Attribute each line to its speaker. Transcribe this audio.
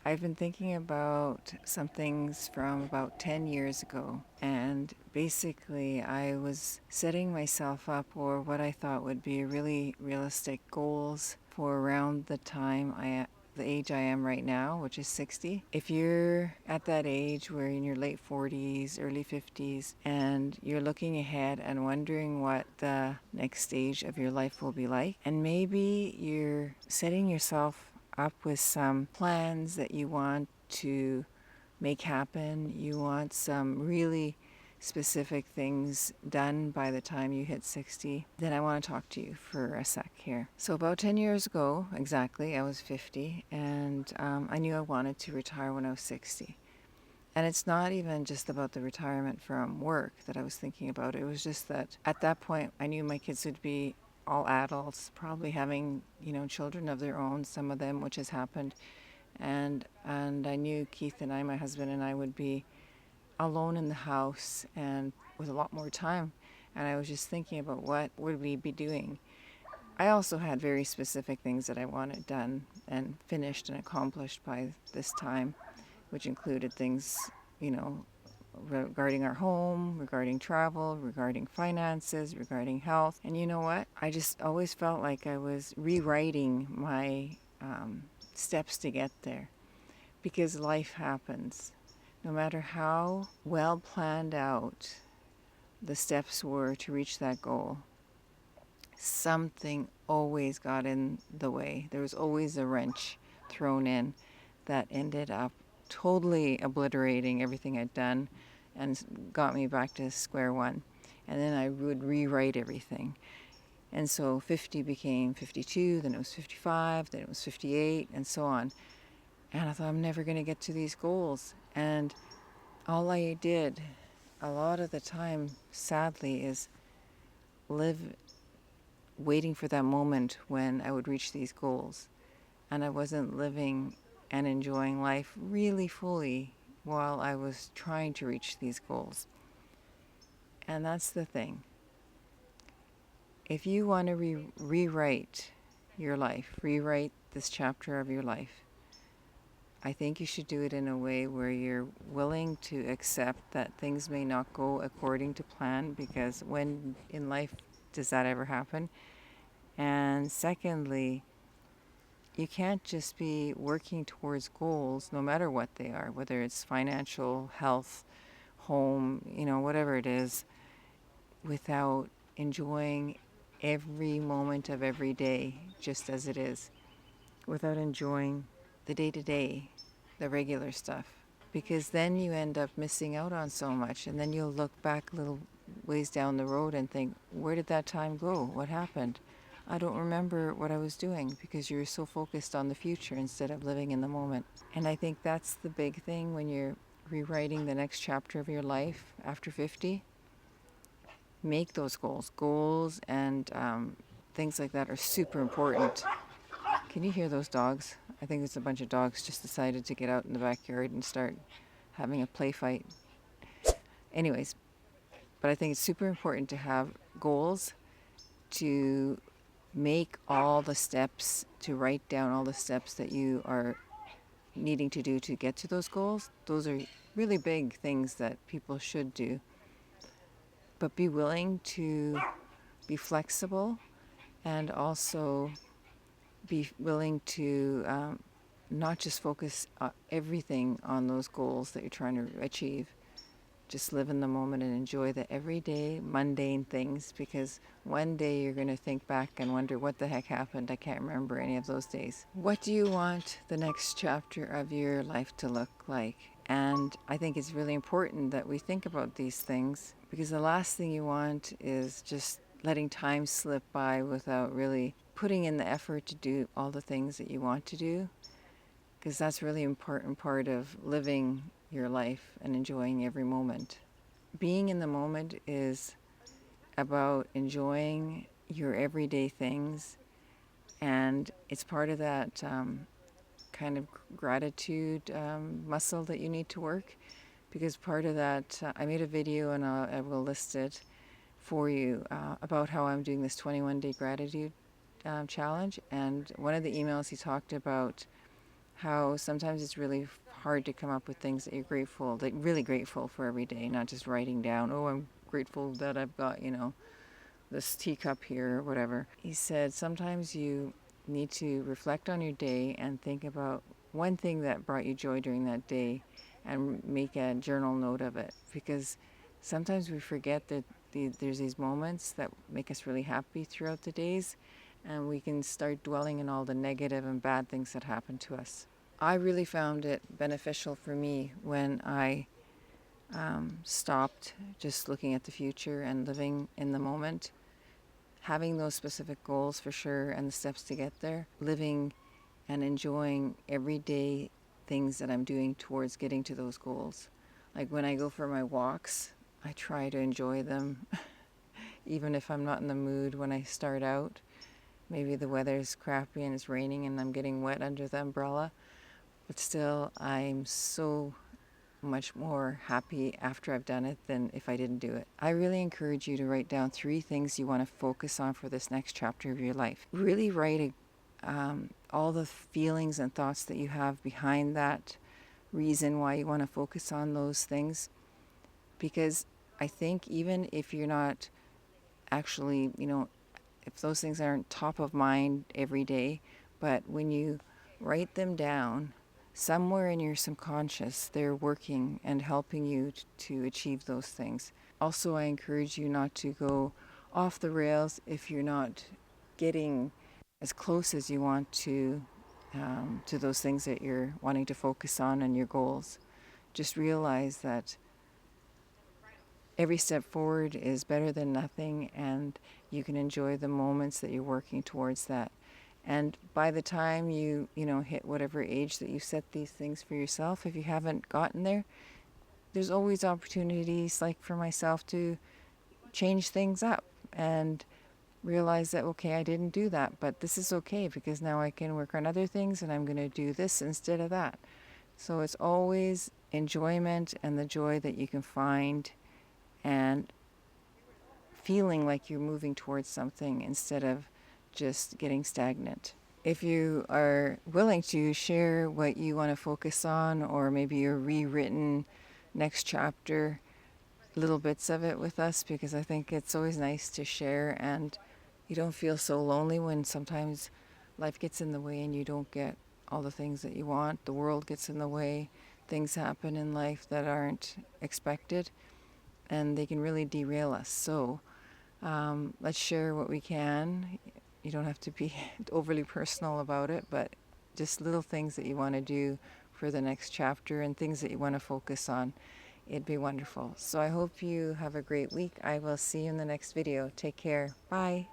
Speaker 1: I've been thinking about some things from about 10 years ago, and basically, I was setting myself up for what I thought would be really realistic goals for around the age I am right now, which is 60. If you're at that age where you're in your late 40s, early 50s, and you're looking ahead and wondering what the next stage of your life will be like, and maybe you're setting yourself up with some plans that you want to make happen, you want some really specific things done by the time you hit 60, then I want to talk to you for a sec here. So, about 10 years ago, exactly, I was 50, and I knew I wanted to retire when I was 60. And it's not even just about the retirement from work that I was thinking about. It was just that at that point, I knew my kids would be all adults, probably having, children of their own, some of them, which has happened. And I knew Keith and I, my husband and I, would be alone in the house and with a lot more time. And I was just thinking about what would we be doing. I also had very specific things that I wanted done and finished and accomplished by this time, which included things, you know, regarding our home, regarding travel, regarding finances, regarding health. And you know what? I just always felt like I was rewriting my steps to get there, because life happens. No matter how well planned out the steps were to reach that goal, something always got in the way. There was always a wrench thrown in that ended up totally obliterating everything I'd done and got me back to square one. And then I would rewrite everything. And so 50 became 52, then it was 55, then it was 58, and so on. And I thought, I'm never going to get to these goals. And all I did a lot of the time, sadly, is live waiting for that moment when I would reach these goals. And I wasn't living and enjoying life really fully while I was trying to reach these goals. And that's the thing. If you want to rewrite your life, rewrite this chapter of your life, I think you should do it in a way where you're willing to accept that things may not go according to plan, because when in life does that ever happen? And secondly, you can't just be working towards goals, no matter what they are, whether it's financial, health, home, whatever it is, without enjoying every moment of every day just as it is, without enjoying the day-to-day, the regular stuff. Because then you end up missing out on so much, and then you'll look back a little ways down the road and think, where did that time go? What happened? I don't remember what I was doing, because you're so focused on the future instead of living in the moment. And I think that's the big thing when you're rewriting the next chapter of your life after 50. Make those goals. Goals and things like that are super important. Can you hear those dogs? I think it's a bunch of dogs just decided to get out in the backyard and start having a play fight. Anyways, but I think it's super important to have goals, to make all the steps, to write down all the steps that you are needing to do to get to those goals. Those are really big things that people should do. But be willing to be flexible, and also be willing to not just focus everything on those goals that you're trying to achieve. Just live in the moment and enjoy the everyday mundane things, because one day you're going to think back and wonder what the heck happened. I can't remember any of those days. What do you want the next chapter of your life to look like? And I think it's really important that we think about these things, because the last thing you want is just letting time slip by without really putting in the effort to do all the things that you want to do, because that's really important part of living your life and enjoying every moment. Being in the moment is about enjoying your everyday things, and it's part of that kind of gratitude muscle that you need to work, because part of that, I made a video and I will list it for you about how I'm doing this 21-day gratitude challenge. And one of the emails he talked about how sometimes it's really hard to come up with things that you're grateful, like really grateful for every day, not just writing down, oh, I'm grateful that I've got, this teacup here or whatever. He said sometimes you need to reflect on your day and think about one thing that brought you joy during that day and make a journal note of it, because sometimes we forget that there's these moments that make us really happy throughout the days, and we can start dwelling in all the negative and bad things that happen to us. I really found it beneficial for me when I stopped just looking at the future and living in the moment, having those specific goals for sure and the steps to get there, living and enjoying everyday things that I'm doing towards getting to those goals. Like when I go for my walks, I try to enjoy them, even if I'm not in the mood when I start out. Maybe the weather's crappy and it's raining and I'm getting wet under the umbrella, but still I'm so much more happy after I've done it than if I didn't do it. I really encourage you to write down 3 things you want to focus on for this next chapter of your life. Really write all the feelings and thoughts that you have behind that reason why you want to focus on those things, because I think even if you're not actually, if those things aren't top of mind every day, but when you write them down, somewhere in your subconscious, they're working and helping you to achieve those things. Also, I encourage you not to go off the rails if you're not getting as close as you want to those things that you're wanting to focus on and your goals. Just realize that every step forward is better than nothing, and you can enjoy the moments that you're working towards that. And by the time you hit whatever age that you set these things for yourself, if you haven't gotten there, there's always opportunities, like for myself, to change things up and realize that, okay, I didn't do that, but this is okay because now I can work on other things and I'm going to do this instead of that. So it's always enjoyment and the joy that you can find and feeling like you're moving towards something instead of just getting stagnant. If you are willing to share what you want to focus on, or maybe your rewritten next chapter, little bits of it with us, because I think it's always nice to share and you don't feel so lonely when sometimes life gets in the way and you don't get all the things that you want. The world gets in the way. Things happen in life that aren't expected and they can really derail us. So let's share what we can. You don't have to be overly personal about it, but just little things that you want to do for the next chapter and things that you want to focus on. It'd be wonderful. So I hope you have a great week. I will see you in the next video. Take care. Bye.